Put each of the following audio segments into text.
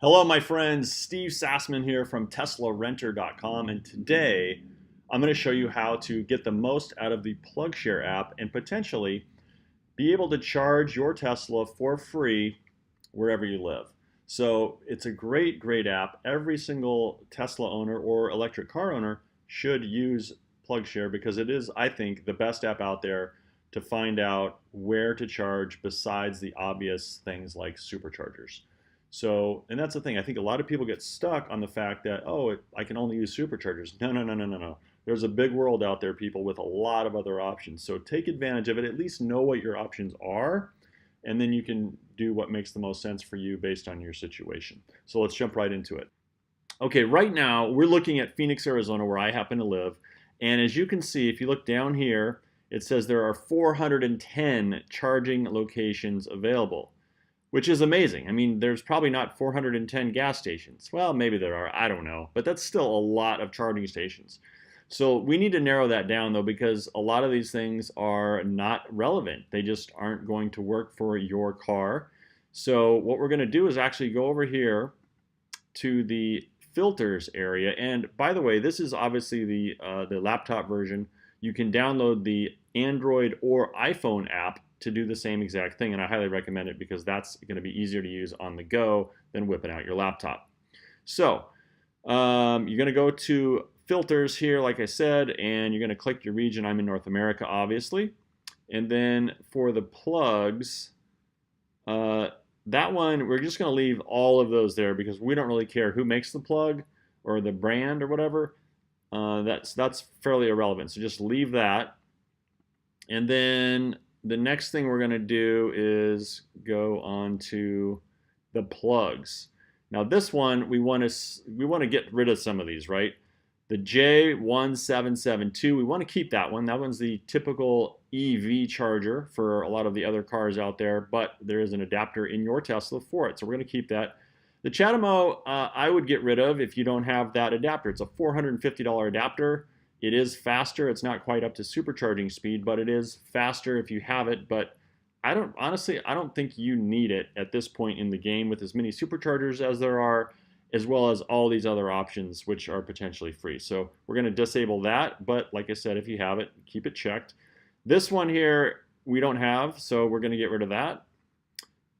Hello, my friends. Steve Sassman here from TeslaRenter.com, and today I'm going to show you how to get the most out of the Plugshare app and potentially be able to charge your Tesla for free wherever you live. So it's a great, great app. Every single Tesla owner or electric car owner should use Plugshare because it is, I think, the best app out there to find out where to charge besides the obvious things like superchargers. So, and that's the thing. I think a lot of people get stuck on the fact that, oh, I can only use superchargers. No, no, no, no, no, no. There's a big world out there, people, with a lot of other options. So take advantage of it. At least know what your options are, and then you can do what makes the most sense for you based on your situation. So let's jump right into it. Okay, right now we're looking at Phoenix, Arizona, where I happen to live. And as you can see, if you look down here, it says there are 410 charging locations available, which is amazing. I mean, there's probably not 410 gas stations. Well, maybe there are, I don't know, but that's still a lot of charging stations. So we need to narrow that down though, because a lot of these things are not relevant. They just aren't going to work for your car. So what we're gonna do is actually go over here to the filters area. And by the way, this is obviously the laptop version. You can download the Android or iPhone app to do the same exact thing, and I highly recommend it because that's going to be easier to use on the go than whipping out your laptop. So you're going to go to filters here, like I said, and you're going to click your region. I'm in North America, obviously. And then for the plugs, that one, we're just going to leave all of those there because we don't really care who makes the plug or the brand or whatever. That's fairly irrelevant, so just leave that. And then the next thing we're going to do is go on to the plugs. Now this one, we want to get rid of some of these, right? The J1772, we want to keep that one. That one's the typical EV charger for a lot of the other cars out there, but there is an adapter in your Tesla for it, so we're going to keep that. The CHAdeMO, I would get rid of if you don't have that adapter. It's a $450 adapter. It is faster. It's not quite up to supercharging speed, but it is faster if you have it. But honestly, I don't think you need it at this point in the game with as many superchargers as there are, as well as all these other options which are potentially free. So we're going to disable that. But like I said, if you have it, keep it checked. This one here, we don't have, so we're going to get rid of that.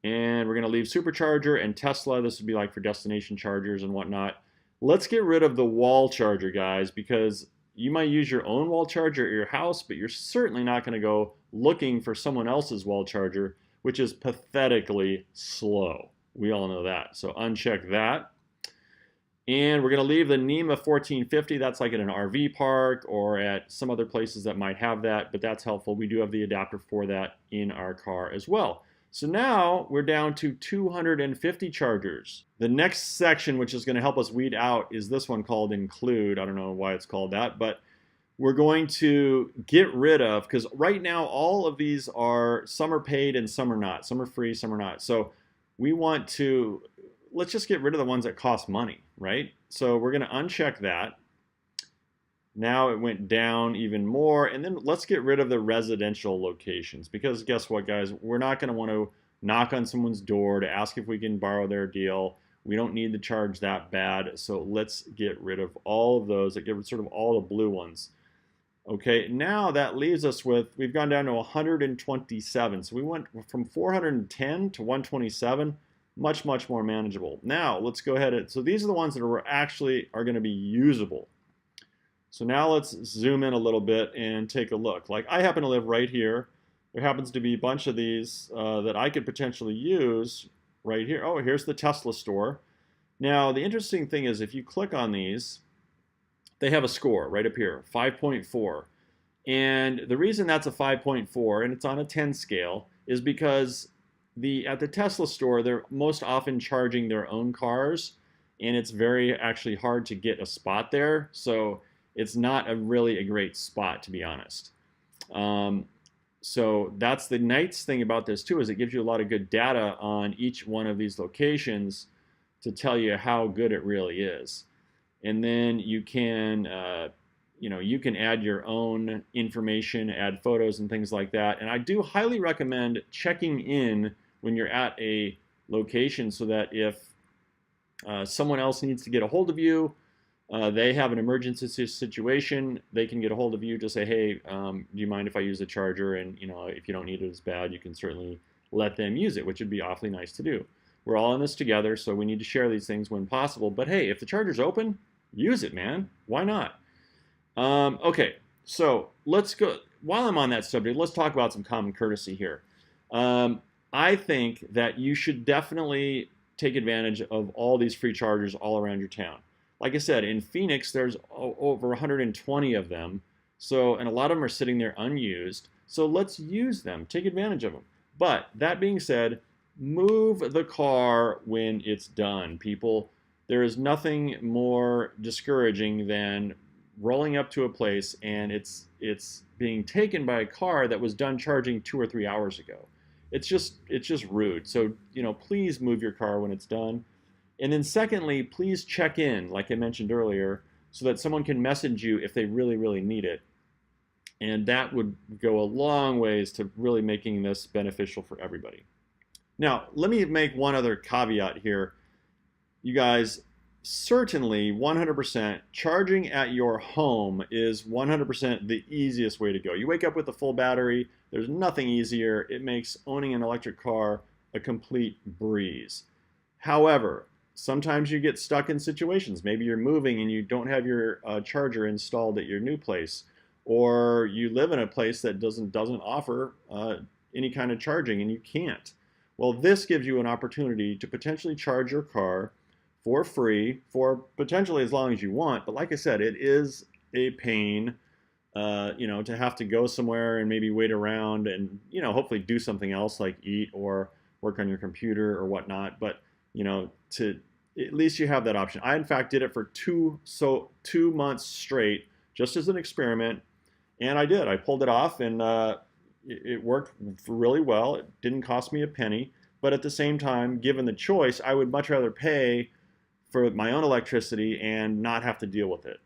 And we're going to leave supercharger and Tesla. This would be like for destination chargers and whatnot. Let's get rid of the wall charger, guys, because you might use your own wall charger at your house, but you're certainly not going to go looking for someone else's wall charger, which is pathetically slow. We all know that. So uncheck that. And we're going to leave the NEMA 1450. That's like at an RV park or at some other places that might have that, but that's helpful. We do have the adapter for that in our car as well. So now we're down to 250 chargers. The next section, which is going to help us weed out, is this one called Include. I don't know why it's called that, but we're going to get rid of, because right now all of these are, some are paid and some are not. Some are free, some are not. So we want to, let's just get rid of the ones that cost money, right? So we're going to uncheck that. Now it went down even more, and then let's get rid of the residential locations, because guess what, guys? We're not going to want to knock on someone's door to ask if we can borrow their deal. We don't need to charge that bad, so let's get rid of all of those. Get rid sort of all the blue ones. Okay, now that leaves us with, we've gone down to 127. So we went from 410 to 127, much, much more manageable. Now let's go ahead and, so these are the ones that are actually going to be usable. So now let's zoom in a little bit and take a look. Like I happen to live right here. There happens to be a bunch of these that I could potentially use right here. Oh, here's the Tesla store. Now the interesting thing is if you click on these, they have a score right up here, 5.4. And the reason that's a 5.4 and it's on a 10 scale is because at the Tesla store, they're most often charging their own cars, and it's very actually hard to get a spot there. So it's not really a great spot, to be honest. So that's the nice thing about this too, is it gives you a lot of good data on each one of these locations to tell you how good it really is. And then you can, you can add your own information, add photos and things like that. And I do highly recommend checking in when you're at a location so that if someone else needs to get a hold of you, they have an emergency situation, they can get a hold of you to say, hey, do you mind if I use the charger? And if you don't need it as bad, you can certainly let them use it, which would be awfully nice to do. We're all in this together, so we need to share these things when possible. But hey, if the charger's open, use it, man. Why not? Okay, so let's go. While I'm on that subject, let's talk about some common courtesy here. I think that you should definitely take advantage of all these free chargers all around your town. Like I said, in Phoenix, there's over 120 of them. So, and a lot of them are sitting there unused. So let's use them, take advantage of them. But that being said, move the car when it's done, people. There is nothing more discouraging than rolling up to a place and it's being taken by a car that was done charging 2 or 3 hours ago. It's just rude. So, please move your car when it's done. And then secondly, please check in, like I mentioned earlier, so that someone can message you if they really, really need it. And that would go a long ways to really making this beneficial for everybody. Now, let me make one other caveat here. You guys, certainly 100% charging at your home is 100% the easiest way to go. You wake up with a full battery, there's nothing easier. It makes owning an electric car a complete breeze. However, sometimes you get stuck in situations. Maybe you're moving and you don't have your charger installed at your new place, or you live in a place that doesn't offer any kind of charging and you can't. Well, this gives you an opportunity to potentially charge your car for free for potentially as long as you want. But like I said, it is a pain, to have to go somewhere and maybe wait around and, hopefully do something else like eat or work on your computer or whatnot. But, to at least you have that option. I, in fact, did it for 2 months straight, just as an experiment. And I did. I pulled it off and it worked really well. It didn't cost me a penny. But at the same time, given the choice, I would much rather pay for my own electricity and not have to deal with it.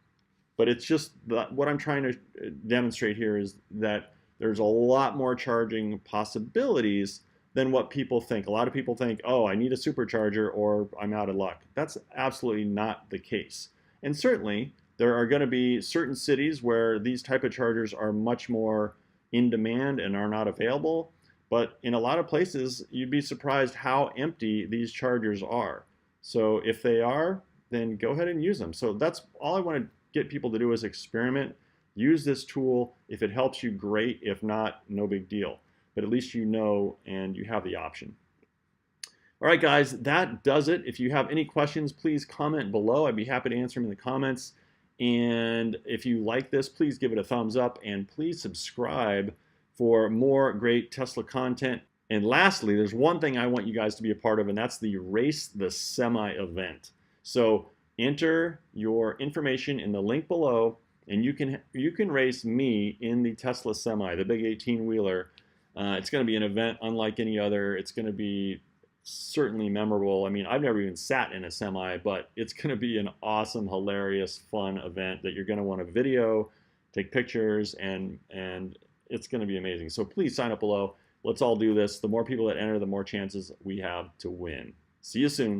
But it's just what I'm trying to demonstrate here is that there's a lot more charging possibilities than what people think. A lot of people think, oh, I need a supercharger or I'm out of luck. That's absolutely not the case. And certainly, there are going to be certain cities where these type of chargers are much more in demand and are not available. But in a lot of places, you'd be surprised how empty these chargers are. So if they are, then go ahead and use them. So that's all I want to get people to do is experiment. Use this tool. If it helps you, great. If not, no big deal. But at least you know and you have the option. All right, guys, that does it. If you have any questions, please comment below. I'd be happy to answer them in the comments. And if you like this, please give it a thumbs up and please subscribe for more great Tesla content. And lastly, there's one thing I want you guys to be a part of, and that's the Race the Semi event. So enter your information in the link below, and you can race me in the Tesla Semi, the big 18-wheeler. It's going to be an event unlike any other. It's going to be certainly memorable. I mean, I've never even sat in a semi, but it's going to be an awesome, hilarious, fun event that you're going to want to video, take pictures, and it's going to be amazing. So please sign up below. Let's all do this. The more people that enter, the more chances we have to win. See you soon.